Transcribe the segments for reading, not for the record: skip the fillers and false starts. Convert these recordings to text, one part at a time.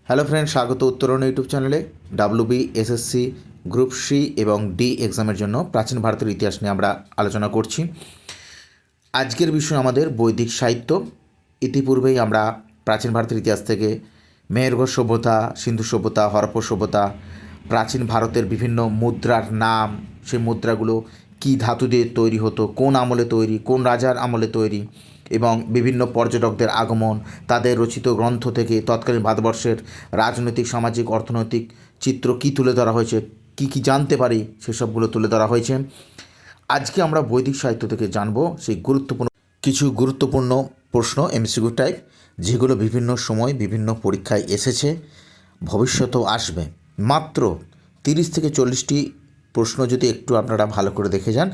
Hello friend, স্বাগত উত্তরণ YouTube চ্যানেলে। ডাব্লিউবি, এসএসসি, গ্রুপ সি এবং ডি এক্সামের জন্য প্রাচীন ভারতের ইতিহাস নিয়ে আমরা আলোচনা করছি। আজকের বিষয় আমাদের বৈদিক সাহিত্য। ইতিপূর্বেই আমরা প্রাচীন ভারতের ইতিহাস থেকে মেহেরগড় সভ্যতা, সিন্ধু সভ্যতা, হরপ্পা সভ্যতা, প্রাচীন ভারতের বিভিন্ন মুদ্রার নাম, সেই মুদ্রাগুলো কী ধাতু দিয়ে তৈরি হতো, কোন আমলে তৈরি, কোন রাজার আমলে তৈরি, এবং বিভিন্ন পর্যটকদের আগমন, তাদের রচিত গ্রন্থ থেকে তৎকালীন ভারতবর্ষের রাজনৈতিক, সামাজিক, অর্থনৈতিক চিত্র কী তুলে ধরা হয়েছে, কী কী জানতে পারি সেসবগুলো তুলে ধরা হয়েছে। আজকে আমরা বৈদিক সাহিত্য থেকে জানব সেই কিছু গুরুত্বপূর্ণ প্রশ্ন, এমসিকিউ টাইপ, যেগুলো বিভিন্ন সময় বিভিন্ন পরীক্ষায় এসেছে, ভবিষ্যতেও আসবে। মাত্র 30 থেকে 40টি প্রশ্ন যদি একটু আপনারা ভালো করে দেখে যান,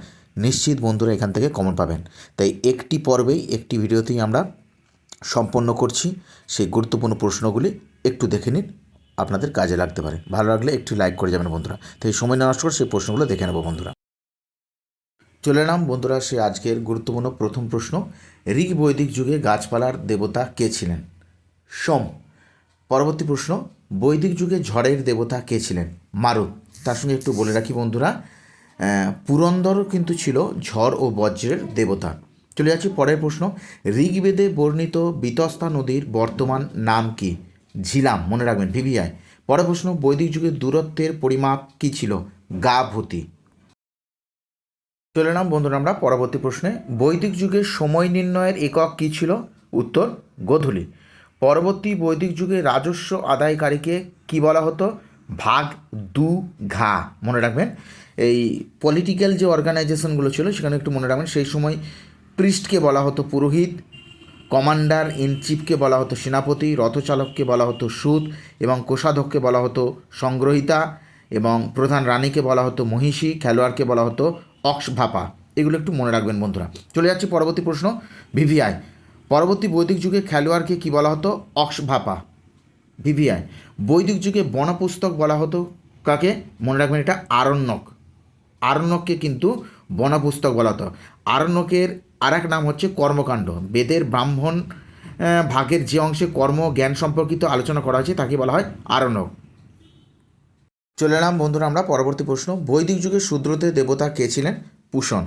নিশ্চিত বন্ধুরা এখান থেকে কমন পাবেন। তাই একটি পর্বেই, একটি ভিডিওতেই আমরা সম্পন্ন করছি। সেই গুরুত্বপূর্ণ প্রশ্নগুলি একটু দেখে নিন, আপনাদের কাজে লাগতে পারে। ভালো লাগলে একটু লাইক করে যাবেন বন্ধুরা। তাই সময় নষ্ট করে সেই প্রশ্নগুলো দেখে নেব বন্ধুরা। চলে এলাম বন্ধুরা সে আজকের গুরুত্বপূর্ণ প্রথম প্রশ্ন। ঋগ বৈদিক যুগে গাছপালার দেবতা কে ছিলেন? সোম। পরবর্তী প্রশ্ন, বৈদিক যুগে ঝড়ের দেবতা কে ছিলেন? মারুত। তার সঙ্গে একটু বলে রাখি বন্ধুরা, পুরন্দর কিন্তু ছিল ঝড় ও বজ্রের দেবতা। চলে যাচ্ছি পরের প্রশ্ন। ঋগ্বেদে বর্ণিত বিতস্তা নদীর বর্তমান নাম কি? ঝিলাম, মনে রাখবেন, ভিভিআই। পরের প্রশ্ন, বৈদিক যুগে দূরত্বের পরিমাপ কি ছিল? গাভূতি। চলে এলাম বন্ধুরা আমরা পরবর্তী প্রশ্নে। বৈদিক যুগে সময় নির্ণয়ের একক কী ছিল? উত্তর, গোধূলি। পরবর্তী বৈদিক যুগে রাজস্ব আদায়কারীকে কি বলা হতো? ভাগ দু ঘা, মনে রাখবেন। এই পলিটিক্যাল যে অর্গানাইজেশনগুলো ছিল সেখানে একটু মনে রাখবেন। সেই সময় প্রিস্টকে বলা হতো পুরোহিত, কমান্ডার ইন চিফকে বলা হতো সেনাপতি, রথচালককে বলা হতো সুত, এবং কোষাধ্যক্ষকে বলা হতো সংগ্রহিতা, এবং প্রধান রানীকে বলা হতো মহিষী, খেলোয়াড়কে বলা হতো অক্সভাপা। এগুলো একটু মনে রাখবেন বন্ধুরা। চলে যাচ্ছি পরবর্তী প্রশ্ন, ভিভিআই। পরবর্তী বৈদিক যুগে খেলোয়াড়কে কি বলা হতো? অক্সভাপা, ভিভিআই। বৈদিক যুগে বনপুস্তক বলা হতো কাকে? মনে রাখবেন, এটা আরণ্যক। আরণ্যককে কিন্তু বনপুস্তক বলা হতো। আরণ্যকের আর এক নাম হচ্ছে কর্মকাণ্ড। বেদের ব্রাহ্মণ ভাগের যে অংশে কর্ম জ্ঞান সম্পর্কিত আলোচনা করা হয়েছে তাকে বলা হয় আরণ্যক। চলে এলাম বন্ধুরা আমরা পরবর্তী প্রশ্ন। বৈদিক যুগে শূদ্রদের দেবতা কে ছিলেন? পুষণ।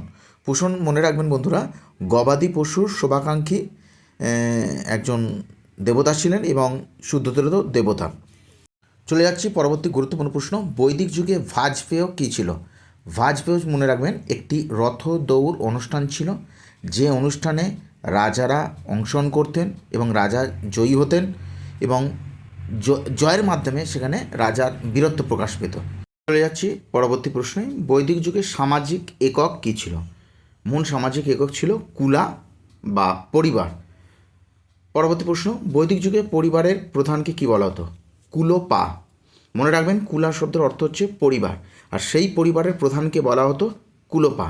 পুষণ মনে রাখবেন বন্ধুরা, গবাদি পশুর শোভাকাঙ্ক্ষী একজন দেবতা ছিলেন এবং শূদ্রদেরও দেবতা। চলে যাচ্ছি পরবর্তী গুরুত্বপূর্ণ প্রশ্ন। বৈদিক যুগে ভাজপেয় কী ছিল? ভাজপেয় মনে রাখবেন একটি রথ দৌড় অনুষ্ঠান ছিল, যে অনুষ্ঠানে রাজারা অংশগ্রহণ করতেন এবং রাজা জয়ী হতেন, এবং জয়ের মাধ্যমে সেখানে রাজার বীরত্ব প্রকাশ পেত। চলে যাচ্ছি পরবর্তী প্রশ্নে। বৈদিক যুগে সামাজিক একক কী ছিল? মূল সামাজিক একক ছিল কুলা বা পরিবার। পরবর্তী প্রশ্ন, বৈদিক যুগে পরিবারের প্রধানকে কী বলা হতো? কুলোপা। মনে রাখবেন, কুলা শব্দের অর্থ হচ্ছে পরিবার, আর সেই পরিবারের প্রধানকে বলা হতো কুলোপা।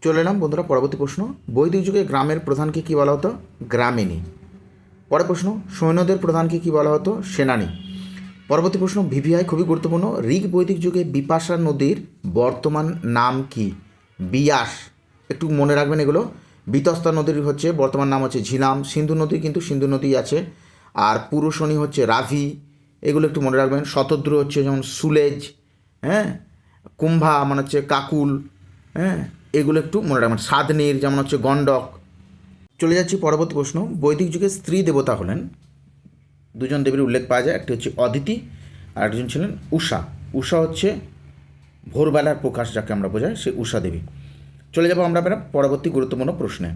চলে এলাম বন্ধুরা পরবর্তী প্রশ্ন। বৈদিক যুগে গ্রামের প্রধানকে কী বলা হতো? গ্রামিণী। পরের প্রশ্ন, সৈন্যদের প্রধানকে কী বলা হতো? সেনানী। পরবর্তী প্রশ্ন, ভিভিআই, খুবই গুরুত্বপূর্ণ। ঋগ বৈদিক যুগে বিপাশা নদীর বর্তমান নাম কি? বিয়াস। একটু মনে রাখবেন এগুলো। বিতস্তা নদীর হচ্ছে বর্তমান নাম হচ্ছে ঝিলাম। সিন্ধু নদী কিন্তু সিন্ধু নদী আছে। আর পুরুষণী হচ্ছে রাভি, এগুলো একটু মনে রাখবেন। শতদ্রু হচ্ছে যেমন সুলেজ, হ্যাঁ। কুম্ভা মানে হচ্ছে কাকুল, হ্যাঁ, এগুলো একটু মনে রাখবেন। সাধনীর যেমন হচ্ছে গণ্ডক। চলে যাচ্ছি পরবর্তী প্রশ্ন। বৈদিক যুগে স্ত্রী দেবতা হলেন, দুজন দেবীর উল্লেখ পাওয়া যায়। একটি হচ্ছে অদিতি, আর একজন ছিলেন উষা। উষা হচ্ছে ভোরবেলার প্রকাশ যাকে আমরা বোঝাই, সে উষা দেবী। চলে যাবো আমরা পরবর্তী গুরুত্বপূর্ণ প্রশ্নে।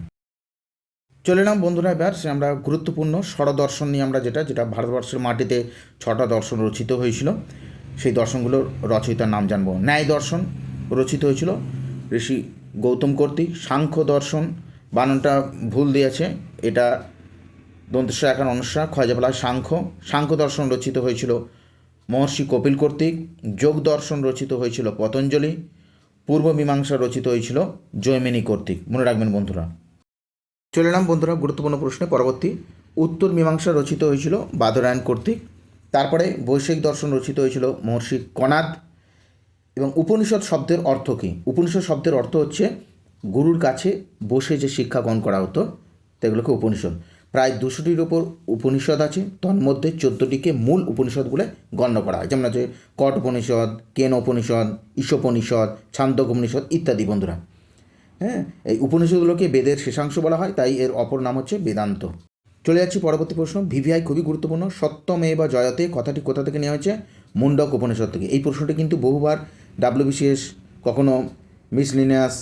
চলে এলাম বন্ধুরা এবার আমরা গুরুত্বপূর্ণ ষড়দর্শন নিয়ে, আমরা যেটা ভারতবর্ষের মাটিতে 6টা দর্শন রচিত হয়েছিল, সেই দর্শনগুলোর রচয়িতার নাম জানবো। ন্যায় দর্শন রচিত হয়েছিল ঋষি গৌতম কর্তৃক। সাংখ্য দর্শন, বানানটা ভুল দিয়েছে, এটা দন্তেশ্বর একান অনুসার ক্ষয়জাপালা সাংখ্য। সাংখ্য দর্শন রচিত হয়েছিল মহর্ষি কপিল কর্তৃক। যোগ দর্শন রচিত হয়েছিল পতঞ্জলি। পূর্ব মীমাংসা রচিত হয়েছিল জৈমিনী কর্তৃক। মনে রাখবেন বন্ধুরা। চলে এলাম বন্ধুরা গুরুত্বপূর্ণ প্রশ্নে পরবর্তী। উত্তর মীমাংসা রচিত হয়েছিল বাদরায়ণ কর্তৃক। তারপরে বৈষয়িক দর্শন রচিত হয়েছিল মহর্ষি কনাদ। এবং উপনিষদ শব্দের অর্থ কী? উপনিষদ শব্দের অর্থ হচ্ছে গুরুর কাছে বসে যে শিক্ষা গ্রহণ করা হতো, সেগুলোকে উপনিষদ। প্রায় 200টির ওপর উপনিষদ আছে, তন্মধ্যে 14টিকে মূল উপনিষদ বলে গণ্য করা হয়, যেমন আছে কট উপনিষদ, কেন উপনিষদ, ঈশোপনিষদ, ছান্দোক্য উপনিষদ ইত্যাদি বন্ধুরা। হ্যাঁ, এই উপনিষদগুলোকে বেদের শেষাংশ বলা হয়, তাই এর অপর নাম হচ্ছে বেদান্ত। চলে যাচ্ছি পরবর্তী প্রশ্ন। ভিভিআই খুবই গুরুত্বপূর্ণ। সত্যমেব জয়তে কথাটি কোথা থেকে নেওয়া হয়েছে? মুন্ডক উপনিষদ থেকে। এই প্রশ্নটি কিন্তু বহুবার WBCS কখনো মিসলিনিয়াস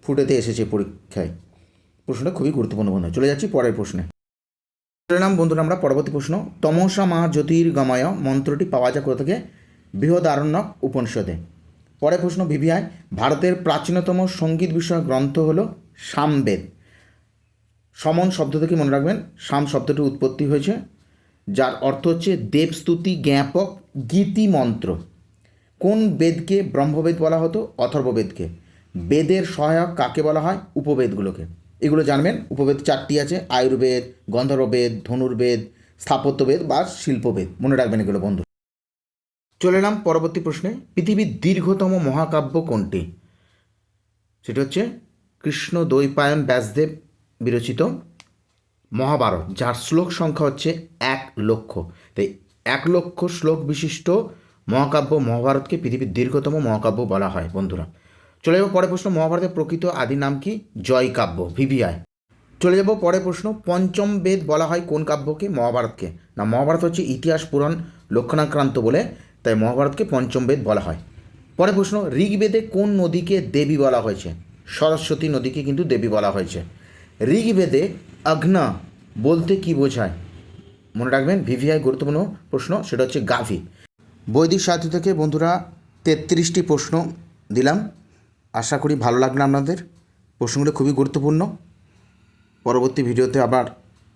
ফুটেতে এসেছে পরীক্ষায়। প্রশ্নটা খুবই গুরুত্বপূর্ণ বন্ধু। চলে যাচ্ছি পরের প্রশ্নে। চলে নাম বন্ধুরা আমরা পরবর্তী প্রশ্ন। তমসা মা জ্যোতির্গময় মন্ত্রটি পাওয়া যায় কোথা থেকে? বৃহদারণ্যক উপনিষদে। পরের প্রশ্ন ভিভিআই, ভারতের প্রাচীনতম সঙ্গীত বিষয়ক গ্রন্থ হল সামবেদ। সমন শব্দ থেকে মনে রাখবেন, সাম শব্দটির উৎপত্তি হয়েছে, যার অর্থ হচ্ছে দেবস্তুতি জ্ঞাপক গীতি মন্ত্র। কোন বেদকে ব্রহ্মবেদ বলা হতো? অথর্ববেদকে। বেদের সহায়ক কাকে বলা হয়? উপবেদগুলোকে। এগুলো জানবেন। উপবেদ 4টি আছে: আয়ুর্বেদ, গন্ধর্ববেদ, ধনুর্বেদ, স্থাপত্যবেদ বা শিল্পবেদ। মনে রাখবেন এগুলো বন্ধু। চলে এলাম পরবর্তী প্রশ্নে। পৃথিবীর দীর্ঘতম মহাকাব্য কোনটি? সেটা হচ্ছে কৃষ্ণ দ্বৈপায়ন ব্যাসদেব বিরচিত মহাভারত, যার শ্লোক সংখ্যা হচ্ছে 1,00,000। তাই 1,00,000 শ্লোক বিশিষ্ট মহাকাব্য মহাভারতকে পৃথিবীর দীর্ঘতম মহাকাব্য বলা হয় বন্ধুরা। চলে যাব পরের প্রশ্ন। মহাভারতের প্রকৃত আদি নাম কি? জয় কাব্য। ভিভিআই। চলে যাব পরের প্রশ্ন। পঞ্চম বেদ বলা হয় কোন কাব্যকে? মহাভারতকে। না, মহাভারত হচ্ছে ইতিহাস পুরাণ লক্ষণাক্রান্ত বলে, তাই মহাভারতকে পঞ্চম বেদ বলা হয়। পরের প্রশ্ন। ঋগ্বেদে কোন নদীকে দেবী বলা হয়েছে? সরস্বতী নদীকে কিন্তু দেবী বলা হয়েছে। ঋগ্বেদে অগ্না বলতে কি বোঝায়? মনে রাখবেন, ভিভিআই গুরুত্বপূর্ণ প্রশ্ন, সেটা হচ্ছে গাভী। বৈদিক সাহিত্য থেকে বন্ধুরা 33টি প্রশ্ন দিলাম। আশা করি ভালো লাগলো আপনাদের। প্রশ্নগুলো খুবই গুরুত্বপূর্ণ। পরবর্তী ভিডিওতে আবার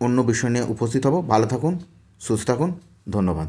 অন্য বিষয় নিয়ে উপস্থিত হব। ভালো থাকুন, সুস্থ থাকুন। ধন্যবাদ।